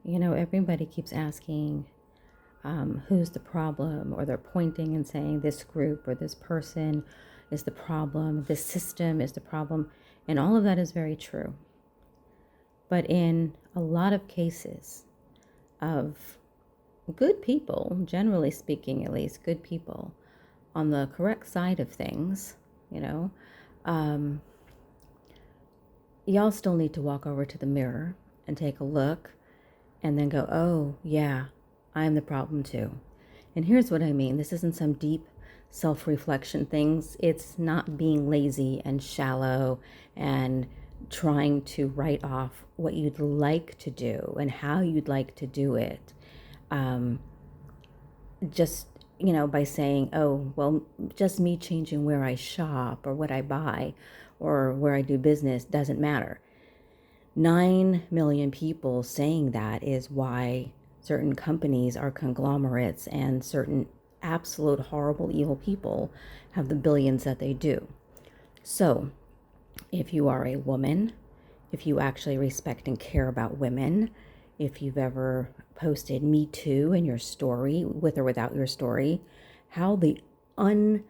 Everybody keeps asking who's the problem, or they're pointing and saying this group or this person is the problem, this system is the problem. And all of that is very true. But in a lot of cases of good people, generally speaking, at least good people on the correct side of things, um, y'all still need to walk over to the mirror and take a look and then go, oh, yeah, I'm the problem too. And here's what I mean. This isn't some deep self-reflection things. It's not being lazy and shallow and trying to write off what you'd like to do and how you'd like to do it. Just, by saying, oh, well, just me changing where I shop or what I buy or where I do business doesn't matter. 9 million people saying that is why certain companies are conglomerates and certain absolute horrible evil people have the billions that they do. So if you are a woman, if you actually respect and care about women, if you've ever posted Me Too in your story, with or without your story, how the unbelievable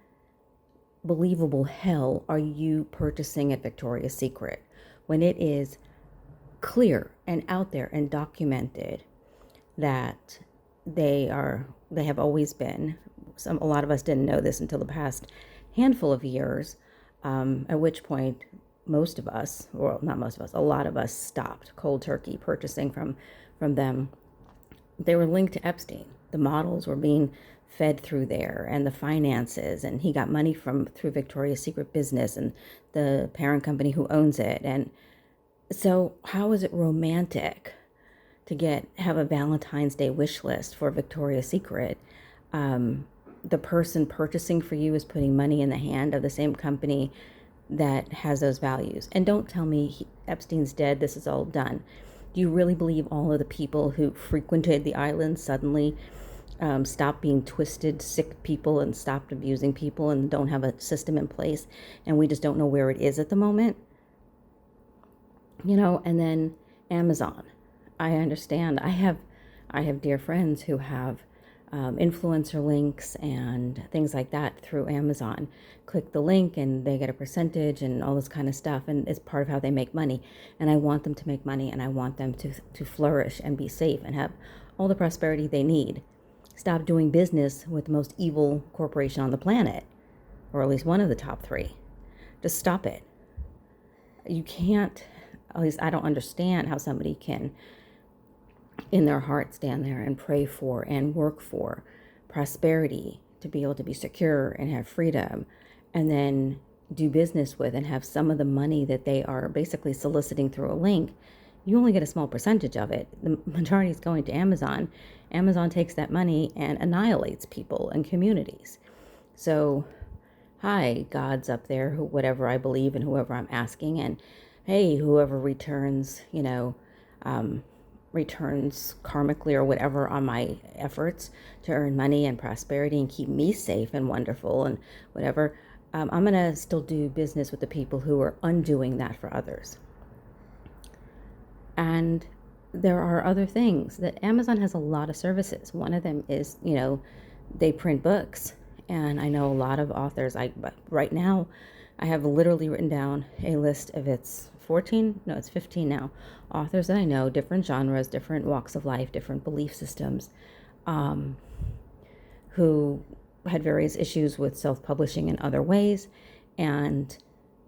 hell are you purchasing at Victoria's Secret when it is clear and out there and documented that they have always been, a lot of us didn't know this until the past handful of years, at which point most of us, or not most of us, a lot of us stopped cold turkey purchasing from them. They were linked to Epstein. The models were being fed through there, and the finances, and he got money through Victoria's Secret business and the parent company who owns it. And so how is it romantic to have a Valentine's Day wish list for Victoria's Secret? The person purchasing for you is putting money in the hand of the same company that has those values. And don't tell me Epstein's dead, this is all done. Do you really believe all of the people who frequented the island suddenly stopped being twisted, sick people and stopped abusing people and don't have a system in place, and we just don't know where it is at the moment? And then Amazon. I understand. I have dear friends who have influencer links and things like that through Amazon. Click the link and they get a percentage and all this kind of stuff, and it's part of how they make money. And I want them to make money, and I want them to flourish and be safe and have all the prosperity they need. Stop doing business with the most evil corporation on the planet, or at least one of the top 3. Just stop it. You can't, at least I don't understand how somebody can in their heart stand there and pray for and work for prosperity, to be able to be secure and have freedom, and then do business with and have some of the money that they are basically soliciting through a link. You only get a small percentage of it. The majority is going to Amazon. Amazon takes that money and annihilates people and communities. So, hi, God's up there, whatever I believe and whoever I'm asking, and hey, whoever returns, returns karmically or whatever on my efforts to earn money and prosperity and keep me safe and wonderful and whatever, I'm going to still do business with the people who are undoing that for others. And there are other things that Amazon has a lot of services. One of them is, they print books. And I know a lot of authors, right now, I have literally written down a list of it's 15 now, authors that I know, different genres, different walks of life, different belief systems, who had various issues with self-publishing in other ways, and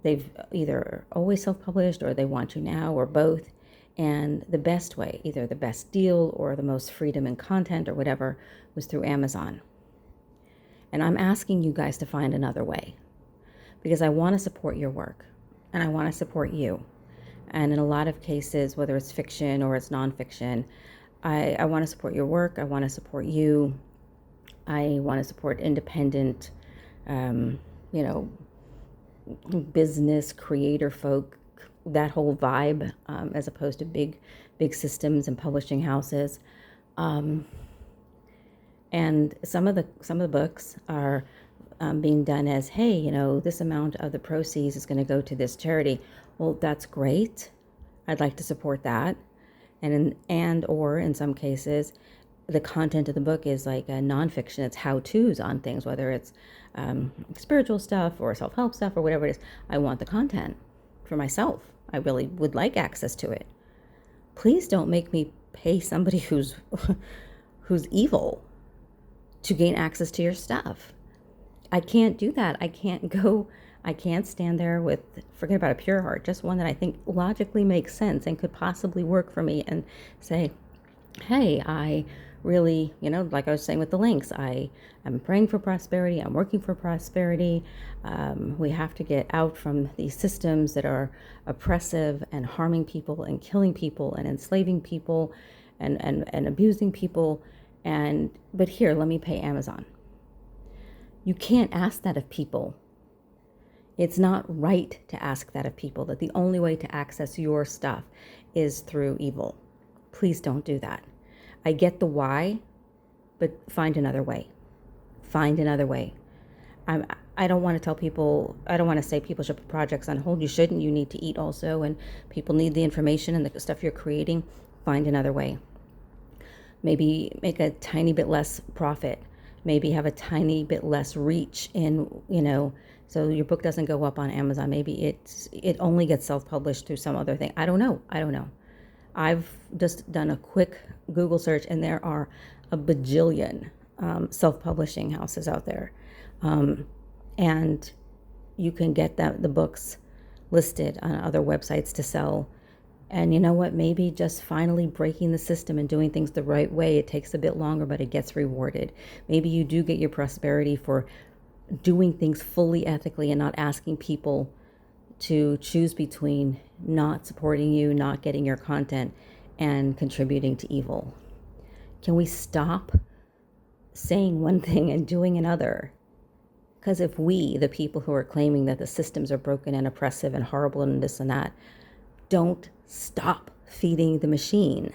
they've either always self-published or they want to now, or both. And the best way, either the best deal or the most freedom in content or whatever, was through Amazon. And I'm asking you guys to find another way, because I want to support your work and I want to support you. And in a lot of cases, whether it's fiction or it's nonfiction, I want to support your work. I want to support you. I want to support independent, business creator folk, that whole vibe, as opposed to big systems and publishing houses. And some of the books are being done as, hey, this amount of the proceeds is going to go to this charity. Well, that's great. I'd like to support that. or in some cases, the content of the book is like a nonfiction. It's how-tos on things, whether it's spiritual stuff or self-help stuff or whatever it is. I want the content for myself. I really would like access to it. Please don't make me pay somebody who's evil to gain access to your stuff. I can't do that. I can't stand there with, forget about a pure heart, just one that I think logically makes sense and could possibly work for me, and say, hey, I really, like I was saying with the links, I am praying for prosperity. I'm working for prosperity. We have to get out from these systems that are oppressive and harming people and killing people and enslaving people and abusing people. But here, let me pay Amazon. You can't ask that of people. It's not right to ask that of people, that the only way to access your stuff is through evil. Please don't do that. I get the why, but find another way. Find another way. I don't want to tell people, I don't want to say people should put projects on hold. You shouldn't. You need to eat also, and people need the information and the stuff you're creating. Find another way. Maybe make a tiny bit less profit. Maybe have a tiny bit less reach so your book doesn't go up on Amazon. Maybe it only gets self-published through some other thing. I don't know. I've just done a quick Google search, and there are a bajillion self-publishing houses out there. And you can get the books listed on other websites to sell. And you know what? Maybe just finally breaking the system and doing things the right way. It takes a bit longer, but it gets rewarded. Maybe you do get your prosperity for doing things fully ethically and not asking people to choose between not supporting you, not getting your content, and contributing to evil. Can we stop saying one thing and doing another? Because if we, the people who are claiming that the systems are broken and oppressive and horrible and this and that, don't stop feeding the machine,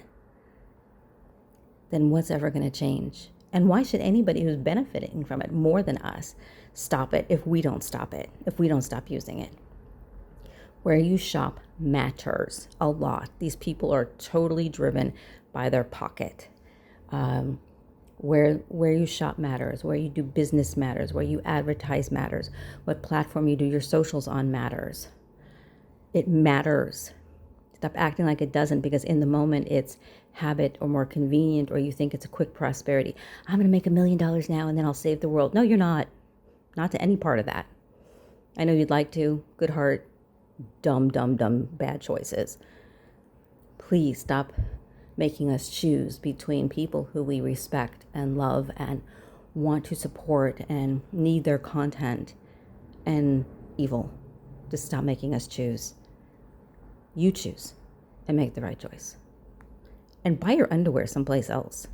then what's ever going to change? And why should anybody who's benefiting from it more than us stop it if we don't stop it, if we don't stop using it? Where you shop matters a lot. These people are totally driven by their pocket. Where you shop matters. Where you do business matters. Where you advertise matters. What platform you do your socials on matters. It matters. Stop acting like it doesn't, because in the moment it's habit or more convenient, or you think it's a quick prosperity. I'm going to make $1 million now and then I'll save the world. No, you're not. Not to any part of that. I know you'd like to. Good heart. Dumb, bad choices. Please stop making us choose between people who we respect and love and want to support and need their content and evil. Just stop making us choose. You choose and make the right choice. And buy your underwear someplace else.